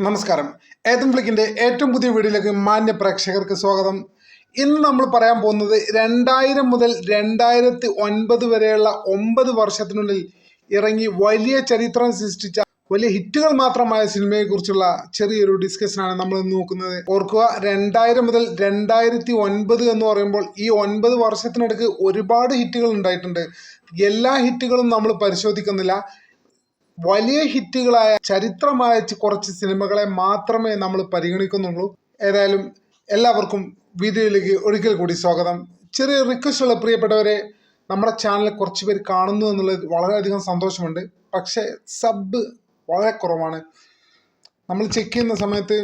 നമസ്കാരം. ഏതം ഫ്ലിക്കിൻ്റെ ഏറ്റവും പുതിയ വീഡിയോയിലേക്ക് മാന്യ പ്രേക്ഷകർക്ക് സ്വാഗതം. ഇന്ന് നമ്മൾ പറയാൻ പോകുന്നത് 2000 മുതൽ 2009 വരെയുള്ള 9 വർഷത്തിനുള്ളിൽ ഇറങ്ങി വലിയ ചരിത്രം സൃഷ്ടിച്ച വലിയ ഹിറ്റുകൾ മാത്രമായ സിനിമയെക്കുറിച്ചുള്ള ചെറിയൊരു ഡിസ്കഷനാണ് നമ്മൾ ഇന്ന് നോക്കുന്നത്. ഓർക്കുക, 2000 മുതൽ 2009 എന്ന് പറയുമ്പോൾ ഈ 9 വർഷത്തിനിടയ്ക്ക് ഒരുപാട് ഹിറ്റുകൾ ഉണ്ടായിട്ടുണ്ട്. എല്ലാ ഹിറ്റുകളും നമ്മൾ പരിശോധിക്കുന്നില്ല. വലിയ ഹിറ്റുകളായ ചരിത്രമായ കുറച്ച് സിനിമകളെ മാത്രമേ നമ്മൾ പരിഗണിക്കുന്നുള്ളൂ. ഏതായാലും എല്ലാവർക്കും വീഡിയോയിലേക്ക് ഒരിക്കൽ കൂടി സ്വാഗതം. ചെറിയ റിക്വസ്റ്റ് ഉള്ള പ്രിയപ്പെട്ടവരെ, നമ്മുടെ ചാനൽ കുറച്ച് പേര് കാണുന്നു എന്നുള്ളത് വളരെയധികം സന്തോഷമുണ്ട്. പക്ഷേ സബ് വളരെ കുറവാണ്. നമ്മൾ ചെക്ക് ചെയ്യുന്ന സമയത്ത്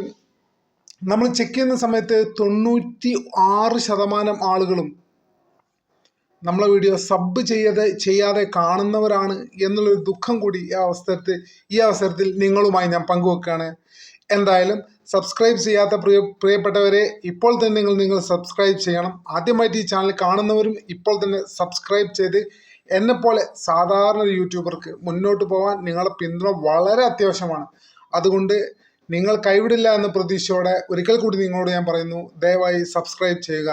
96% ആളുകളും നമ്മളെ വീഡിയോ സബ് ചെയ്യാതെ കാണുന്നവരാണ് എന്നുള്ളൊരു ദുഃഖം കൂടി ഈ അവസരത്തിൽ നിങ്ങളുമായി ഞാൻ പങ്കുവെക്കുകയാണ്. എന്തായാലും സബ്സ്ക്രൈബ് ചെയ്യാത്ത പ്രിയപ്പെട്ടവരെ ഇപ്പോൾ തന്നെ നിങ്ങൾ സബ്സ്ക്രൈബ് ചെയ്യണം. ആദ്യമായിട്ട് ഈ ചാനൽ കാണുന്നവരും ഇപ്പോൾ തന്നെ സബ്സ്ക്രൈബ് ചെയ്ത് എന്നെപ്പോലെ സാധാരണ ഒരു യൂട്യൂബർക്ക് മുന്നോട്ട് പോകാൻ നിങ്ങളുടെ പിന്തുണ വളരെ അത്യാവശ്യമാണ്. അതുകൊണ്ട് നിങ്ങൾ കൈവിടില്ല എന്ന പ്രതീക്ഷയോടെ ഒരിക്കൽ കൂടി നിങ്ങളോട് ഞാൻ പറയുന്നു, ദയവായി സബ്സ്ക്രൈബ് ചെയ്യുക.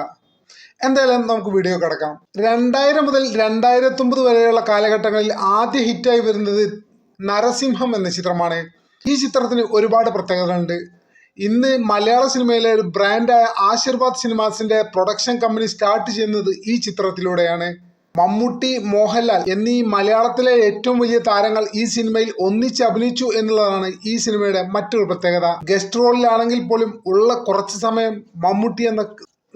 എന്തായാലും നമുക്ക് വീഡിയോ കിടക്കാം. 2000 മുതൽ 2009 വരെയുള്ള കാലഘട്ടങ്ങളിൽ ആദ്യ ഹിറ്റായി വരുന്നത് നരസിംഹം എന്ന ചിത്രമാണ്. ഈ ചിത്രത്തിന് ഒരുപാട് പ്രത്യേകതകളുണ്ട്. ഇന്ന് മലയാള സിനിമയിലെ ഒരു ബ്രാൻഡായ ആശീർവാദ് സിനിമാസിന്റെ പ്രൊഡക്ഷൻ കമ്പനി സ്റ്റാർട്ട് ചെയ്യുന്നത് ഈ ചിത്രത്തിലൂടെയാണ്. മമ്മൂട്ടി, മോഹൻലാൽ എന്നീ മലയാളത്തിലെ ഏറ്റവും വലിയ താരങ്ങൾ ഈ സിനിമയിൽ ഒന്നിച്ച് അഭിനയിച്ചു എന്നുള്ളതാണ് ഈ സിനിമയുടെ മറ്റൊരു പ്രത്യേകത. ഗസ്റ്റ് റോളിലാണെങ്കിൽ പോലും ഉള്ള കുറച്ച് സമയം മമ്മൂട്ടി എന്ന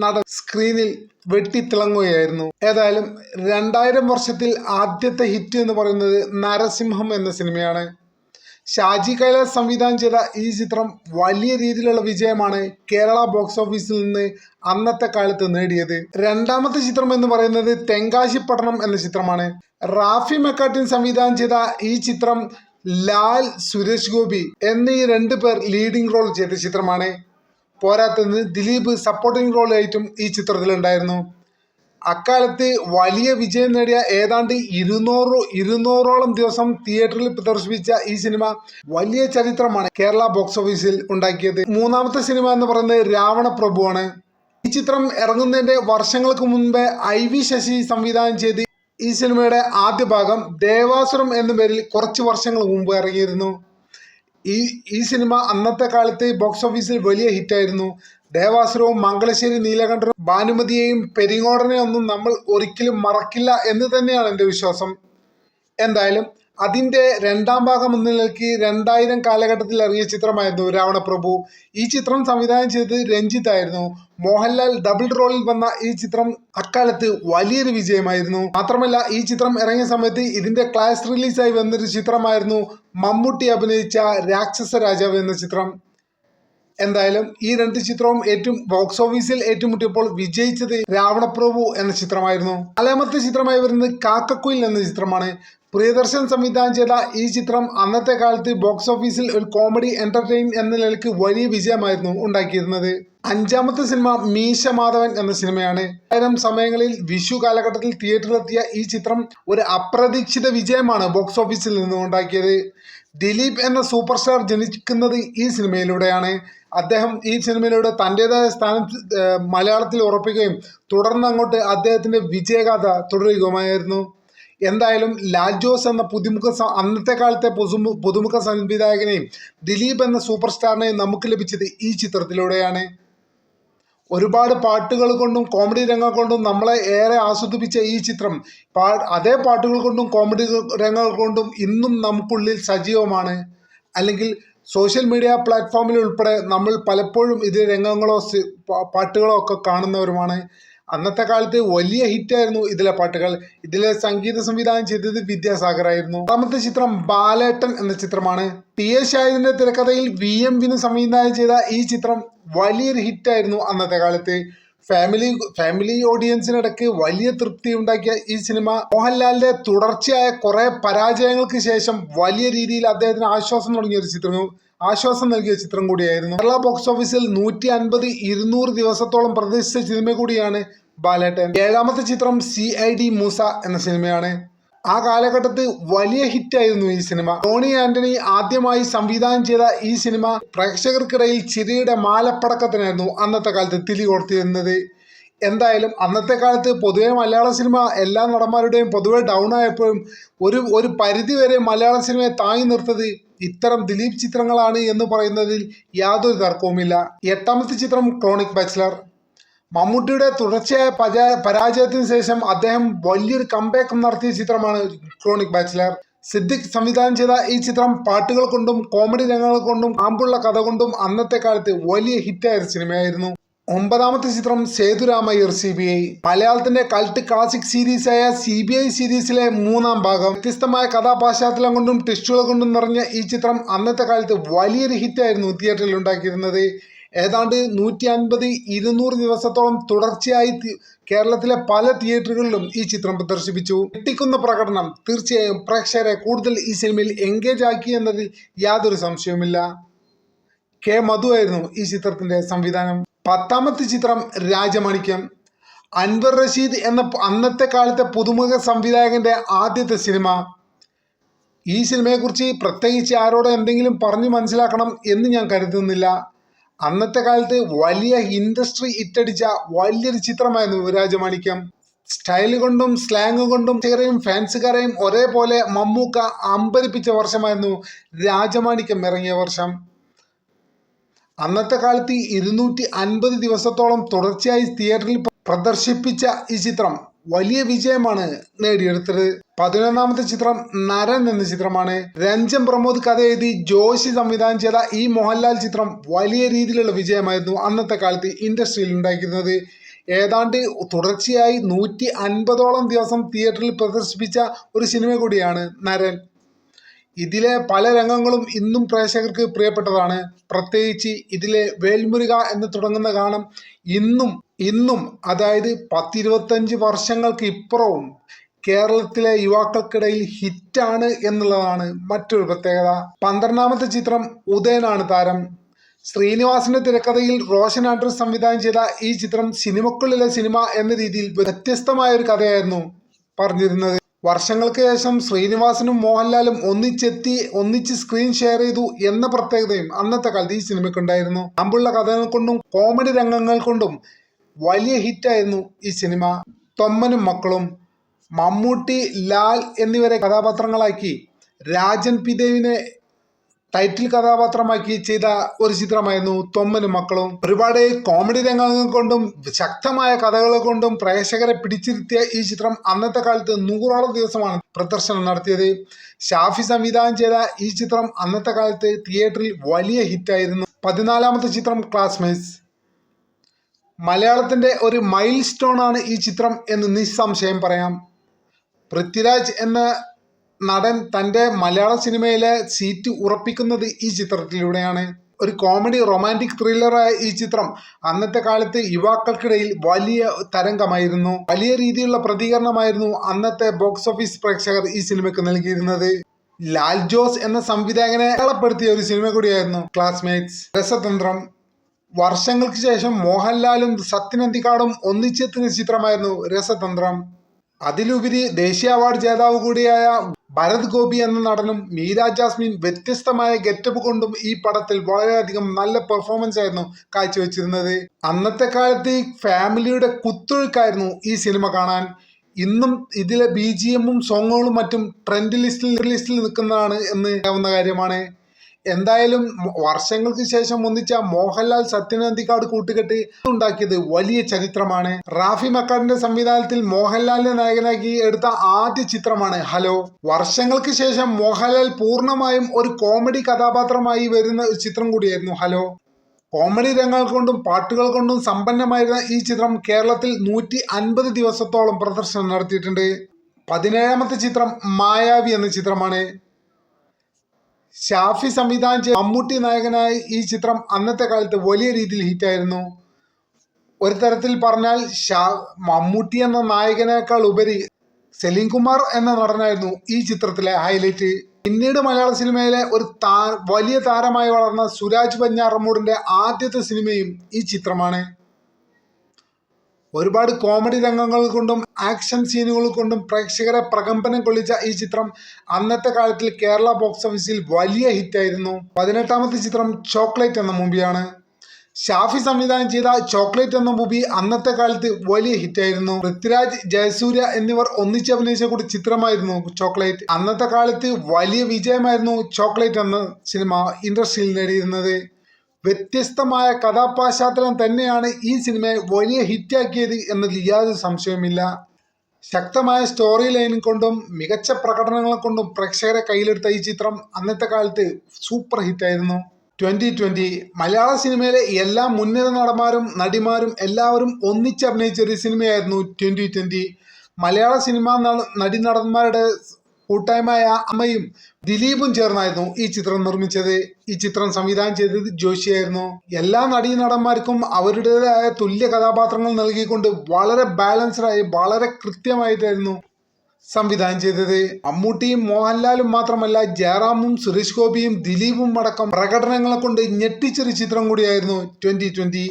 നടൻ സ്ക്രീനിൽ വെട്ടിത്തിളങ്ങുകയായിരുന്നു. ഏതായാലും 2000 വർഷത്തിൽ ആദ്യത്തെ ഹിറ്റ് എന്ന് പറയുന്നത് നരസിംഹം എന്ന സിനിമയാണ്. ഷാജി കൈലാസ് സംവിധാനം ചെയ്ത ഈ ചിത്രം വലിയ രീതിയിലുള്ള വിജയമാണ് കേരള ബോക്സ് ഓഫീസിൽ നിന്ന് അന്നത്തെ കാലത്ത് നേടിയത്. രണ്ടാമത്തെ ചിത്രം എന്ന് പറയുന്നത് തെങ്കാശിപ്പട്ടണം എന്ന ചിത്രമാണ്. റാഫി മെക്കാട്ടിൻ സംവിധാനം ചെയ്ത ഈ ചിത്രം ലാൽ, സുരേഷ് ഗോപി എന്നീ 2 പേർ ലീഡിംഗ് റോൾ ചെയ്ത ചിത്രമാണ്. പോരാത്തതിന് ദിലീപ് സപ്പോർട്ടിംഗ് റോളായിട്ടും ഈ ചിത്രത്തിലുണ്ടായിരുന്നു. അക്കാലത്ത് വലിയ വിജയം നേടിയ ഏതാണ്ട് 200ഓളം ദിവസം തിയേറ്ററിൽ പ്രദർശിപ്പിച്ച ഈ സിനിമ വലിയ ചരിത്രമാണ് കേരള ബോക്സ് ഓഫീസിൽ ഉണ്ടാക്കിയത്. മൂന്നാമത്തെ സിനിമ എന്ന് പറയുന്നത് രാവണപ്രഭുവാണ്. ഈ ചിത്രം ഇറങ്ങുന്നതിന്റെ വർഷങ്ങൾക്ക് മുൻപേ IV ശശി സംവിധാനം ചെയ്ത് ഈ സിനിമയുടെ ആദ്യ ഭാഗം ദേവാസുരം എന്ന പേരിൽ കുറച്ച് വർഷങ്ങൾ മുമ്പ് ഇറങ്ങിയിരുന്നു. ഈ സിനിമ അന്നത്തെ കാലത്ത് ബോക്സ് ഓഫീസിൽ വലിയ ഹിറ്റായിരുന്നു. ദേവാസുരവും മംഗലശ്ശേരി നീലകണ്ഠനും ഭാനുമതിയെയും പെരിങ്ങോടനെയും ഒന്നും നമ്മൾ ഒരിക്കലും മറക്കില്ല എന്ന് തന്നെയാണ് എൻ്റെ വിശ്വാസം. എന്തായാലും അതിൻ്റെ രണ്ടാം ഭാഗം എന്ന നിലയ്ക്ക് 2000 കാലഘട്ടത്തിൽ ഇറങ്ങിയ ചിത്രമായിരുന്നു രാവണപ്രഭു. ഈ ചിത്രം സംവിധാനം ചെയ്തത് രഞ്ജിത്ത് ആയിരുന്നു. മോഹൻലാൽ ഡബിൾ റോളിൽ വന്ന ഈ ചിത്രം അക്കാലത്ത് വലിയൊരു വിജയമായിരുന്നു. മാത്രമല്ല, ഈ ചിത്രം ഇറങ്ങിയ സമയത്ത് ഇതിൻ്റെ ക്ലാസ് റിലീസായി വന്നൊരു ചിത്രമായിരുന്നു മമ്മൂട്ടി അഭിനയിച്ച രാക്ഷസ രാജാവ് എന്ന ചിത്രം. എന്തായാലും ഈ 2 ചിത്രവും ബോക്സ് ഓഫീസിൽ ഏറ്റുമുട്ടിയപ്പോൾ വിജയിച്ചത് രാവണപ്രഭു എന്ന ചിത്രമായിരുന്നു. 4ാമത്തെ ചിത്രമായി വരുന്നത് കാക്കക്കുയിൽ എന്ന ചിത്രമാണ്. പ്രിയദർശൻ സംവിധാനം ചെയ്ത ഈ ചിത്രം അന്നത്തെ കാലത്ത് ബോക്സ് ഓഫീസിൽ ഒരു കോമഡി എന്റർടൈൻ എന്ന നിലയ്ക്ക് വലിയ വിജയമായിരുന്നു ഉണ്ടാക്കിയിരുന്നത്. 5ാമത്തെ സിനിമ മീശ മാധവൻ എന്ന സിനിമയാണ്. 1000 സമയങ്ങളിൽ വിഷു കാലഘട്ടത്തിൽ തിയേറ്ററിലെത്തിയ ഈ ചിത്രം ഒരു അപ്രതീക്ഷിത വിജയമാണ് ബോക്സ് ഓഫീസിൽ നിന്ന് ഉണ്ടാക്കിയത്. ദിലീപ് എന്ന സൂപ്പർ സ്റ്റാർ ജനിക്കുന്നത് ഈ സിനിമയിലൂടെയാണ്. അദ്ദേഹം ഈ സിനിമയിലൂടെ തൻ്റെതായ സ്ഥാനം മലയാളത്തിൽ ഉറപ്പിക്കുകയും തുടർന്ന് അങ്ങോട്ട് അദ്ദേഹത്തിൻ്റെ വിജയഗാഥ തുടരുകയുമായിരുന്നു. എന്തായാലും ലാൽ ജോസ് എന്ന അന്നത്തെ കാലത്തെ പുതുമുഖ സംവിധായകനെയും ദിലീപ് എന്ന സൂപ്പർ സ്റ്റാറിനെയും നമുക്ക് ലഭിച്ചത് ഈ ചിത്രത്തിലൂടെയാണ്. ഒരുപാട് പാട്ടുകൾ കൊണ്ടും കോമഡി രംഗങ്ങൾ കൊണ്ടും നമ്മളെ ഏറെ ആസ്വദിപ്പിച്ച ഈ ചിത്രം അതേ പാട്ടുകൾ കൊണ്ടും കോമഡി രംഗങ്ങൾ കൊണ്ടും ഇന്നും നമുക്കുള്ളിൽ സജീവമാണ്. അല്ലെങ്കിൽ സോഷ്യൽ മീഡിയ പ്ലാറ്റ്ഫോമിൽ ഉൾപ്പെടെ നമ്മൾ പലപ്പോഴും ഇതിലെ രംഗങ്ങളോ പാട്ടുകളോ ഒക്കെ കാണുന്നവരുമാണ്. അന്നത്തെ കാലത്ത് വലിയ ഹിറ്റായിരുന്നു ഇതിലെ പാട്ടുകൾ. ഇതിലെ സംഗീത സംവിധാനം ചെയ്തത് വിദ്യാസാഗർ ആയിരുന്നു. 6ാമത്തെ ചിത്രം ബാലേട്ടൻ എന്ന ചിത്രമാണ്. TS ഷാഹിദിന്റെ തിരക്കഥയിൽ VM വിനു സംവിധാനം ചെയ്ത ഈ ചിത്രം വലിയൊരു ഹിറ്റായിരുന്നു അന്നത്തെ കാലത്ത്. ഫാമിലി ഓഡിയൻസിനിടയ്ക്ക് വലിയ തൃപ്തി ഉണ്ടാക്കിയ ഈ സിനിമ മോഹൻലാലിന്റെ തുടർച്ചയായ കുറെ പരാജയങ്ങൾക്ക് ശേഷം വലിയ രീതിയിൽ അദ്ദേഹത്തിന് ആശ്വാസം നൽകിയ ചിത്രം കൂടിയായിരുന്നു. കേരള ബോക്സ് ഓഫീസിൽ 150-200 ദിവസത്തോളം പ്രദർശിച്ച സിനിമ കൂടിയാണ് ബാലേട്ടൻ. 7ാമത്തെ ചിത്രം CID മൂസ എന്ന സിനിമയാണ്. ആ കാലഘട്ടത്തിൽ വലിയ ഹിറ്റായിരുന്നു ഈ സിനിമ. ടോണി ആന്റണി ആദ്യമായി സംവിധാനം ചെയ്ത ഈ സിനിമ പ്രേക്ഷകർക്കിടയിൽ ചിരിയുടെ മാലപ്പടക്കത്തിനായിരുന്നു അന്നത്തെ കാലത്ത് തിരി കൊടുത്തിരുന്നത്. എന്തായാലും അന്നത്തെ കാലത്ത് പൊതുവെ മലയാള സിനിമ എല്ലാ നടന്മാരുടെയും പൊതുവെ ഡൗൺ ആയപ്പോഴും ഒരു പരിധി വരെ മലയാള സിനിമയെ താങ്ങി നിർത്തത് ഇത്തരം ദിലീപ് ചിത്രങ്ങളാണ് എന്ന് പറയുന്നതിൽ യാതൊരു തർക്കവുമില്ല. എട്ടാമത്തെ ചിത്രം ക്രോണിക് ബാച്ചിലർ. മമ്മൂട്ടിയുടെ തുടർച്ചയായ പരാജയത്തിന് ശേഷം അദ്ദേഹം വലിയൊരു കംബാക്ക് നടത്തിയ ചിത്രമാണ് ക്രോണിക് ബാച്ചിലർ. സിദ്ദിഖ് സംവിധാനം ചെയ്ത ഈ ചിത്രം പാട്ടുകൾ കൊണ്ടും കോമഡി രംഗങ്ങൾ കൊണ്ടും ആമ്പുള്ള കഥ കൊണ്ടും അന്നത്തെ കാലത്ത് വലിയ ഹിറ്റായ സിനിമയായിരുന്നു. ഒമ്പതാമത്തെ ചിത്രം സേതുരാമയ്യർ CBI. മലയാളത്തിന്റെ കൾട്ട് ക്ലാസിക് സീരീസായ CBI സീരീസിലെ മൂന്നാം ഭാഗം. വ്യത്യസ്തമായ കഥാപാശ്ചാത്തലം കൊണ്ടും ട്വിസ്റ്റുകൾ കൊണ്ടും നിറഞ്ഞ ഈ ചിത്രം അന്നത്തെ കാലത്ത് വലിയൊരു ഹിറ്റായിരുന്നു തിയേറ്ററിൽ ഉണ്ടാക്കിയിരുന്നത്. ഏതാണ്ട് 150-200 ദിവസത്തോളം തുടർച്ചയായി കേരളത്തിലെ പല തിയേറ്ററുകളിലും ഈ ചിത്രം പ്രദർശിപ്പിച്ചു. ഞെട്ടിക്കുന്ന പ്രകടനം തീർച്ചയായും പ്രേക്ഷകരെ കൂടുതൽ ഈ സിനിമയിൽ എൻഗേജ് ആക്കി എന്നതിൽ യാതൊരു സംശയവുമില്ല. K. മധു ആയിരുന്നു ഈ ചിത്രത്തിന്റെ സംവിധാനം. പത്താമത്തെ ചിത്രം രാജമാണിക്യം. അൻവർ റഷീദ് എന്ന അന്നത്തെ കാലത്തെ പുതുമുഖ സംവിധായകന്റെ ആദ്യത്തെ സിനിമ. ഈ സിനിമയെക്കുറിച്ച് പ്രത്യേകിച്ച് ആരോട് എന്തെങ്കിലും പറഞ്ഞു മനസ്സിലാക്കണം എന്ന് ഞാൻ കരുതുന്നില്ല. അന്നത്തെ കാലത്ത് വലിയ ഇൻഡസ്ട്രി ഹിറ്റടിച്ച വലിയൊരു ചിത്രമായിരുന്നു രാജമാണിക്യം. സ്റ്റൈല് കൊണ്ടും സ്ലാങ് കൊണ്ടും ചെറിയും ഫാൻസുകാരെയും ഒരേപോലെ മമ്മൂക്ക അമ്പരിപ്പിച്ച വർഷമായിരുന്നു രാജമാണിക്യം ഇറങ്ങിയ വർഷം. അന്നത്തെ കാലത്ത് 250 ദിവസത്തോളം തുടർച്ചയായി തിയേറ്ററിൽ പ്രദർശിപ്പിച്ച ഈ ചിത്രം വലിയ വിജയമാണ് നേടിയെടുത്തത്. 11ാമത്തെ ചിത്രം നരൻ എന്ന ചിത്രമാണ്. രഞ്ജൻ പ്രമോദ് കഥ എഴുതി ജോഷി സംവിധാനം ചെയ്ത ഈ മോഹൻലാൽ ചിത്രം വലിയ രീതിയിലുള്ള വിജയമായിരുന്നു അന്നത്തെ കാലത്ത് ഇൻഡസ്ട്രിയിൽ ഉണ്ടായിരുന്നത്. ഏതാണ്ട് തുടർച്ചയായി 150ഓളം ദിവസം തിയേറ്ററിൽ പ്രദർശിപ്പിച്ച ഒരു സിനിമ കൂടിയാണ് നരൻ. ഇതിലെ പല രംഗങ്ങളും ഇന്നും പ്രേക്ഷകർക്ക് പ്രിയപ്പെട്ടതാണ്. പ്രത്യേകിച്ച് ഇതിലെ വേൽമുരുക എന്ന് തുടങ്ങുന്ന ഗാനം ഇന്നും അതായത് 10-25 വർഷങ്ങൾക്ക് ഇപ്പുറവും കേരളത്തിലെ യുവാക്കൾക്കിടയിൽ ഹിറ്റാണ് എന്നുള്ളതാണ് മറ്റൊരു പ്രത്യേകത. 12ാമത്തെ ചിത്രം ഉദയനാണ് താരം. ശ്രീനിവാസന്റെ തിരക്കഥയിൽ റോഷൻ ആൻഡ്രൂസ് സംവിധാനം ചെയ്ത ഈ ചിത്രം സിനിമക്കുള്ളിലെ സിനിമ എന്ന രീതിയിൽ വ്യത്യസ്തമായ ഒരു കഥയായിരുന്നു പറഞ്ഞിരുന്നത്. വർഷങ്ങൾക്ക് ശേഷം ശ്രീനിവാസനും മോഹൻലാലും ഒന്നിച്ച് സ്ക്രീൻ ഷെയർ ചെയ്തു എന്ന പ്രത്യേകതയും അന്നത്തെ കാലത്ത് ഈ സിനിമയ്ക്കുണ്ടായിരുന്നു. അമ്പുള്ള കഥകൾ കൊണ്ടും കോമഡി രംഗങ്ങൾ കൊണ്ടും വലിയ ഹിറ്റായിരുന്നു ഈ സിനിമ. തൊമ്മനും മക്കളും. മമ്മൂട്ടി, ലാൽ എന്നിവരെ കഥാപാത്രങ്ങളാക്കി രാജൻ പി ദേവിനെ ടൈറ്റിൽ കഥാപാത്രമാക്കി ചെയ്ത ഒരു ചിത്രമായിരുന്നു തൊമ്മനും മക്കളും. ഒരുപാട് കോമഡി രംഗങ്ങൾ കൊണ്ടും ശക്തമായ കഥകൾ കൊണ്ടും പ്രേക്ഷകരെ പിടിച്ചിരുത്തിയ ഈ ചിത്രം അന്നത്തെ കാലത്ത് 100ഓളം ദിവസമാണ് പ്രദർശനം നടത്തിയത്. ഷാഫി സംവിധാനം ചെയ്ത ഈ ചിത്രം അന്നത്തെ കാലത്ത് തിയേറ്ററിൽ വലിയ ഹിറ്റായിരുന്നു. 14ാമത്തെ ചിത്രം ക്ലാസ്മേറ്റ്സ്. മലയാളത്തിന്റെ ഒരു മൈൽ സ്റ്റോൺ ആണ് ഈ ചിത്രം എന്ന് നിസ്സംശയം പറയാം. പൃഥ്വിരാജ് എന്ന നടൻ തൻ്റെ മലയാള സിനിമയിലെ സീറ്റ് ഉറപ്പിക്കുന്നത് ഈ ചിത്രത്തിലൂടെയാണ്. ഒരു കോമഡി റൊമാൻറ്റിക് ത്രില്ലറായ ഈ ചിത്രം അന്നത്തെ കാലത്ത് യുവാക്കൾക്കിടയിൽ വലിയ തരംഗമായിരുന്നു. വലിയ രീതിയിലുള്ള പ്രതികരണമായിരുന്നു അന്നത്തെ ബോക്സ് ഓഫീസ് പ്രേക്ഷകർ ഈ സിനിമയ്ക്ക് നൽകിയിരുന്നത്. ലാൽ ജോസ് എന്ന സംവിധായകനെ അടയാളപ്പെടുത്തിയ ഒരു സിനിമ കൂടിയായിരുന്നു ക്ലാസ്മേറ്റ്സ്. രസതന്ത്രം. വർഷങ്ങൾക്ക് ശേഷം മോഹൻലാലും സത്യൻ അന്തിക്കാടും ഒന്നിച്ചെത്തുന്ന ചിത്രമായിരുന്നു രസതന്ത്രം. അതിലുപരി ദേശീയ അവാർഡ് ജേതാവ് കൂടിയായ ഭരത് ഗോപി എന്ന നടനും മീര ജാസ്മിൻ വ്യത്യസ്തമായ ഗെറ്റപ്പ് കൊണ്ടും ഈ പടത്തിൽ വളരെയധികം നല്ല പെർഫോമൻസ് ആയിരുന്നു കാഴ്ചവെച്ചിരുന്നത്. അന്നത്തെ കാലത്ത് ഫാമിലിയുടെ കുത്തൊഴുക്കായിരുന്നു ഈ സിനിമ കാണാൻ. ഇന്നും ഇതിലെ BGM-ഉം സോങ്ങുകളും മറ്റും ട്രെൻഡ് ലിസ്റ്റിൽ നിൽക്കുന്നതാണ് എന്ന് അറിയാവുന്ന കാര്യമാണ്. എന്തായാലും വർഷങ്ങൾക്ക് ശേഷം ഒന്നിച്ച മോഹൻലാൽ സത്യൻ അന്തിക്കാട് കൂട്ടുകെട്ട് ഉണ്ടാക്കിയത് വലിയ ചരിത്രമാണ്. റാഫി മക്കാടിന്റെ സംവിധാനത്തിൽ മോഹൻലാലിനെ നായകനാക്കി എടുത്ത ആദ്യ ചിത്രമാണ് ഹലോ. വർഷങ്ങൾക്ക് ശേഷം മോഹൻലാൽ പൂർണ്ണമായും ഒരു കോമഡി കഥാപാത്രമായി വരുന്ന ഒരു ചിത്രം കൂടിയായിരുന്നു ഹലോ. കോമഡി രംഗങ്ങൾ കൊണ്ടും പാട്ടുകൾ കൊണ്ടും സമ്പന്നമായിരുന്ന ഈ ചിത്രം കേരളത്തിൽ 150 ദിവസത്തോളം പ്രദർശനം നടത്തിയിട്ടുണ്ട്. 17ാമത്തെ ചിത്രം മായാവി എന്ന ചിത്രമാണ്. ഷാഫി സംവിധാനം ചെയ്ത മമ്മൂട്ടി നായകനായ ഈ ചിത്രം അന്നത്തെ കാലത്ത് വലിയ രീതിയിൽ ഹിറ്റായിരുന്നു. ഒരു തരത്തിൽ പറഞ്ഞാൽ മമ്മൂട്ടി എന്ന നായകനേക്കാൾ ഉപരി സലീം കുമാർ എന്ന നടനായിരുന്നു ഈ ചിത്രത്തിലെ ഹൈലൈറ്റ്. പിന്നീട് മലയാള സിനിമയിലെ ഒരു വലിയ താരമായി വളർന്ന സുരാജ് വെഞ്ഞാറമ്മൂടിന്റെ ആദ്യത്തെ സിനിമയും ഈ ചിത്രമാണ്. ഒരുപാട് കോമഡി രംഗങ്ങൾ കൊണ്ടും ആക്ഷൻ സീനുകൾ കൊണ്ടും പ്രേക്ഷകരെ പ്രകമ്പനം കൊള്ളിച്ച ഈ ചിത്രം അന്നത്തെ കാലത്തിൽ കേരള ബോക്സ് ഓഫീസിൽ വലിയ ഹിറ്റായിരുന്നു. 18ാമത്തെ ചിത്രം ചോക്ലേറ്റ് എന്ന മൂവിയാണ്. ഷാഫി സംവിധാനം ചെയ്ത ചോക്ലേറ്റ് എന്ന മൂവി അന്നത്തെ കാലത്ത് വലിയ ഹിറ്റായിരുന്നു. പൃഥ്വിരാജ്, ജയസൂര്യ എന്നിവർ ഒന്നിച്ച് അഭിനയിച്ച കൂടി ചിത്രമായിരുന്നു ചോക്ലേറ്റ്. അന്നത്തെ കാലത്ത് വലിയ വിജയമായിരുന്നു ചോക്ലേറ്റ് എന്ന സിനിമ ഇൻഡസ്ട്രിയിൽ നേടിയിരുന്നത്. വ്യത്യസ്തമായ കഥാപശ്ചാത്തലം തന്നെയാണ് ഈ സിനിമയെ വലിയ ഹിറ്റാക്കിയത് എന്നതിൽ യാതൊരു സംശയവുമില്ല. ശക്തമായ സ്റ്റോറി ലൈൻ കൊണ്ടും മികച്ച പ്രകടനങ്ങൾ കൊണ്ടും പ്രേക്ഷകരെ കയ്യിലെടുത്ത ഈ ചിത്രം അന്നത്തെ കാലത്ത് സൂപ്പർ ഹിറ്റായിരുന്നു. 2020 മലയാള സിനിമയിലെ എല്ലാ മുൻനിര നടന്മാരും നടിമാരും എല്ലാവരും ഒന്നിച്ച് അഭിനയിച്ച ഒരു സിനിമയായിരുന്നു 2020. മലയാള സിനിമാ നടന്മാരുടെ കൂട്ടായ്മയായ അമ്മയും ദിലീപും ചേർന്നായിരുന്നു ഈ ചിത്രം നിർമ്മിച്ചത്. ഈ ചിത്രം സംവിധാനം ചെയ്തത് ജോഷിയായിരുന്നു. എല്ലാ നടന്മാർക്കും അവരുടേതായ തുല്യ കഥാപാത്രങ്ങൾ നൽകിക്കൊണ്ട് വളരെ ബാലൻസ്ഡായി വളരെ കൃത്യമായിട്ടായിരുന്നു സംവിധാനം ചെയ്തത്. മമ്മൂട്ടിയും മോഹൻലാലും മാത്രമല്ല ജയറാമും സുരേഷ് ഗോപിയും ദിലീപും അടക്കം പ്രകടനങ്ങളെ കൊണ്ട് ഞെട്ടിച്ചൊരു ചിത്രം കൂടിയായിരുന്നു 2020.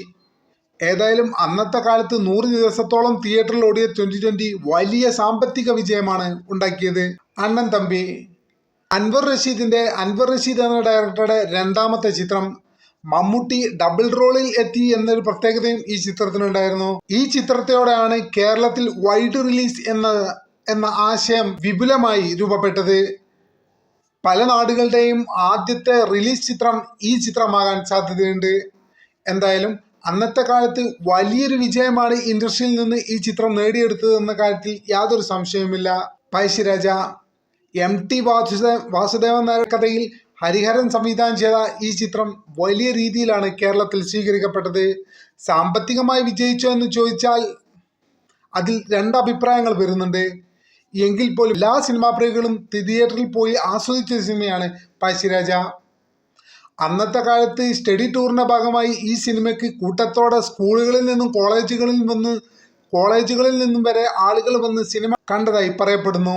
ഏതായാലും അന്നത്തെ കാലത്ത് 100 ദിവസത്തോളം തിയേറ്ററിൽ ഓടിയ 2020 വലിയ സാമ്പത്തിക വിജയമാണ് ഉണ്ടാക്കിയത്. അണ്ണൻ തമ്പി അൻവർ റഷീദ് എന്ന ഡയറക്ടറുടെ 2ാമത്തെ ചിത്രം. മമ്മൂട്ടി ഡബിൾ റോളിൽ എത്തി എന്നൊരു പ്രത്യേകതയും ഈ ചിത്രത്തിനുണ്ടായിരുന്നു. ഈ ചിത്രത്തോടെയാണ് കേരളത്തിൽ വൈഡ് റിലീസ് എന്ന ആശയം വിപുലമായി രൂപപ്പെട്ടത്. പല നാടുകളുടെയും ആദ്യത്തെ റിലീസ് ചിത്രം ഈ ചിത്രമാകാൻ സാധ്യതയുണ്ട്. എന്തായാലും അന്നത്തെ കാലത്ത് വലിയൊരു വിജയമാണ് ഇൻഡസ്ട്രിയിൽ നിന്ന് ഈ ചിത്രം നേടിയെടുത്തത് എന്ന കാര്യത്തിൽ യാതൊരു സംശയവുമില്ല. പഴശ്ശിരാജ MT വാസുദേവൻ നായർ കഥയിൽ ഹരിഹരൻ സംവിധാനം ചെയ്ത ഈ ചിത്രം വലിയ രീതിയിലാണ് കേരളത്തിൽ സ്വീകരിക്കപ്പെട്ടത്. സാമ്പത്തികമായി വിജയിച്ചോ എന്ന് ചോദിച്ചാൽ അതിൽ 2 അഭിപ്രായങ്ങൾ വരുന്നുണ്ട്. എങ്കിൽ പോലും എല്ലാ സിനിമാ പ്രേമികളും തിയേറ്ററിൽ പോയി ആസ്വദിച്ച സിനിമയാണ് പഴശ്ശിരാജ. അന്നത്തെ കാലത്ത് സ്റ്റഡി ടൂറിന്റെ ഭാഗമായി ഈ സിനിമയ്ക്ക് കൂട്ടത്തോടെ സ്കൂളുകളിൽ നിന്നും കോളേജുകളിൽ നിന്നും വരെ ആളുകൾ വന്ന് സിനിമ കണ്ടതായി പറയപ്പെടുന്നു.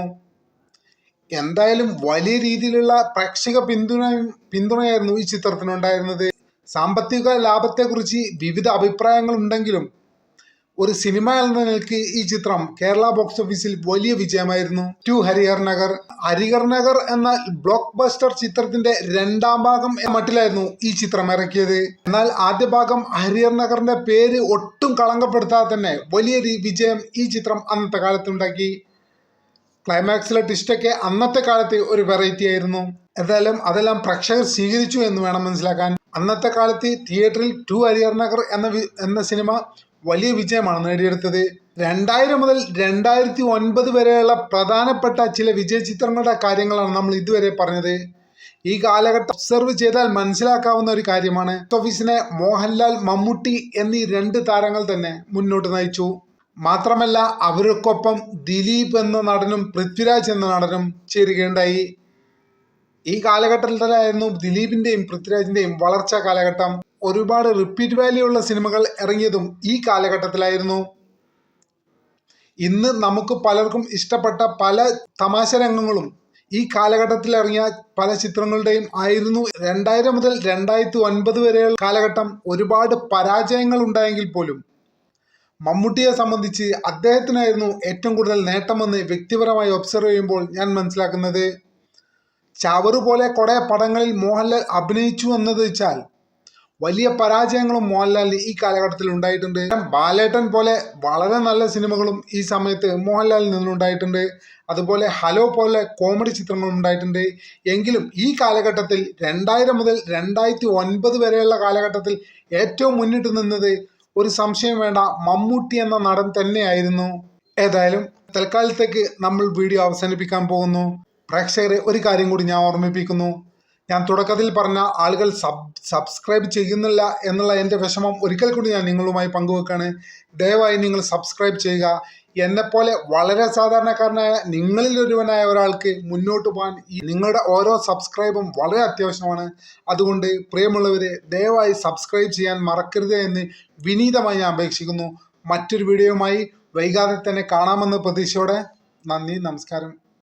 എന്തായാലും വലിയ രീതിയിലുള്ള പ്രേക്ഷക പിന്തുണയായിരുന്നു ഈ ചിത്രത്തിനുണ്ടായിരുന്നത്. സാമ്പത്തിക ലാഭത്തെക്കുറിച്ച് വിവിധ അഭിപ്രായങ്ങൾ ഉണ്ടെങ്കിലും ഒരു സിനിമ എന്ന നിലയ്ക്ക് ഈ ചിത്രം കേരള ബോക്സ് ഓഫീസിൽ വലിയ വിജയമായിരുന്നു. ഹരിഹർ നഗർ എന്ന ബ്ലോക്ക് ബസ്റ്റർ ചിത്രത്തിന്റെ 2ാം ഭാഗം മട്ടിലായിരുന്നു ഈ ചിത്രം ഇറക്കിയത്. എന്നാൽ ആദ്യ ഭാഗം ഹരിഹർ നഗറിന്റെ പേര് ഒട്ടും കളങ്കപ്പെടുത്താതെ തന്നെ വലിയ വിജയം ഈ ചിത്രം അന്നത്തെ കാലത്ത് ഉണ്ടാക്കി. ക്ലൈമാക്സിലെ ട്വിസ്റ്റൊക്കെ അന്നത്തെ കാലത്ത് ഒരു വെറൈറ്റി ആയിരുന്നു. എന്തായാലും അതെല്ലാം പ്രേക്ഷകർ സ്വീകരിച്ചു എന്ന് വേണം മനസ്സിലാക്കാൻ. അന്നത്തെ കാലത്ത് തിയേറ്ററിൽ 2 ഹരിഹർ നഗർ എന്ന സിനിമ വലിയ വിജയമാണ് നേടിയെടുത്തത്. 2000 മുതൽ 2009 വരെയുള്ള പ്രധാനപ്പെട്ട ചില വിജയ ചിത്രങ്ങളുടെ കാര്യങ്ങളാണ് നമ്മൾ ഇതുവരെ പറഞ്ഞത്. ഈ കാലഘട്ടം ഒബ്സർവ് ചെയ്താൽ മനസ്സിലാക്കാവുന്ന ഒരു കാര്യമാണ്. ഓഫീസിനെ മോഹൻലാൽ, മമ്മൂട്ടി എന്നീ 2 താരങ്ങൾ തന്നെ മുന്നോട്ട് നയിച്ചു. മാത്രമല്ല അവർക്കൊപ്പം ദിലീപ് എന്ന നടനും പൃഥ്വിരാജ് എന്ന നടനും ചേരുകയുണ്ടായി. ഈ കാലഘട്ടത്തിലായിരുന്നു ദിലീപിന്റെയും പൃഥ്വിരാജിന്റെയും വളർച്ചാ കാലഘട്ടം. ഒരുപാട് റിപ്പീറ്റ് വാല്യൂ ഉള്ള സിനിമകൾ ഇറങ്ങിയതും ഈ കാലഘട്ടത്തിലായിരുന്നു. ഇന്ന് നമുക്ക് പലർക്കും ഇഷ്ടപ്പെട്ട പല തമാശ രംഗങ്ങളും ഈ കാലഘട്ടത്തിൽ ഇറങ്ങിയ പല ചിത്രങ്ങളുടെയും ആയിരുന്നു. 2000 മുതൽ 2009 വരെയുള്ള കാലഘട്ടം ഒരുപാട് പരാജയങ്ങൾ ഉണ്ടായെങ്കിൽ പോലും മമ്മൂട്ടിയെ സംബന്ധിച്ച് അദ്ദേഹത്തിനായിരുന്നു ഏറ്റവും കൂടുതൽ നേട്ടമെന്ന് വ്യക്തിപരമായി ഒബ്സർവ് ചെയ്യുമ്പോൾ ഞാൻ മനസ്സിലാക്കുന്നത്. ചവറ് പോലെ കുറേ പടങ്ങളിൽ മോഹൻലാൽ അഭിനയിച്ചു എന്നത് വെച്ചാൽ വലിയ പരാജയങ്ങളും മോഹൻലാലിന് ഈ കാലഘട്ടത്തിൽ ഉണ്ടായിട്ടുണ്ട്. ബാലേട്ടൻ പോലെ വളരെ നല്ല സിനിമകളും ഈ സമയത്ത് മോഹൻലാലിൽ നിന്നുണ്ടായിട്ടുണ്ട്. അതുപോലെ ഹലോ പോലെ കോമഡി ചിത്രങ്ങളും ഉണ്ടായിട്ടുണ്ട്. എങ്കിലും ഈ കാലഘട്ടത്തിൽ 2000 മുതൽ 2009 വരെയുള്ള കാലഘട്ടത്തിൽ ഏറ്റവും മുന്നിട്ട് നിന്നത് ഒരു സംശയം വേണ്ട മമ്മൂട്ടി എന്ന നടൻ തന്നെയായിരുന്നു. ഏതായാലും തൽക്കാലത്തേക്ക് നമ്മൾ വീഡിയോ അവസാനിപ്പിക്കാൻ പോകുന്നു. പ്രേക്ഷകരെ ഒരു കാര്യം കൂടി ഞാൻ ഓർമ്മിപ്പിക്കുന്നു. ഞാൻ തുടക്കത്തിൽ പറഞ്ഞ ആളുകൾ സബ്സ്ക്രൈബ് ചെയ്യുന്നില്ല എന്നുള്ള എൻ്റെ വിഷമം ഒരിക്കൽ കൂടി ഞാൻ നിങ്ങളുമായി പങ്കുവെക്കാണ്. ദയവായി നിങ്ങൾ സബ്സ്ക്രൈബ് ചെയ്യുക. എന്നെപ്പോലെ വളരെ സാധാരണക്കാരനായ നിങ്ങളിൽ ഒരുവനായ ഒരാൾക്ക് മുന്നോട്ട് പോകാൻ നിങ്ങളുടെ ഓരോ സബ്സ്ക്രൈബും വളരെ അത്യാവശ്യമാണ്. അതുകൊണ്ട് പ്രിയമുള്ളവരെ ദയവായി സബ്സ്ക്രൈബ് ചെയ്യാൻ മറക്കരുത് എന്ന് വിനീതമായി ഞാൻ അപേക്ഷിക്കുന്നു. മറ്റൊരു വീഡിയോയുമായി വൈകാതെ തന്നെ കാണാമെന്ന പ്രതീക്ഷയോടെ നന്ദി, നമസ്കാരം.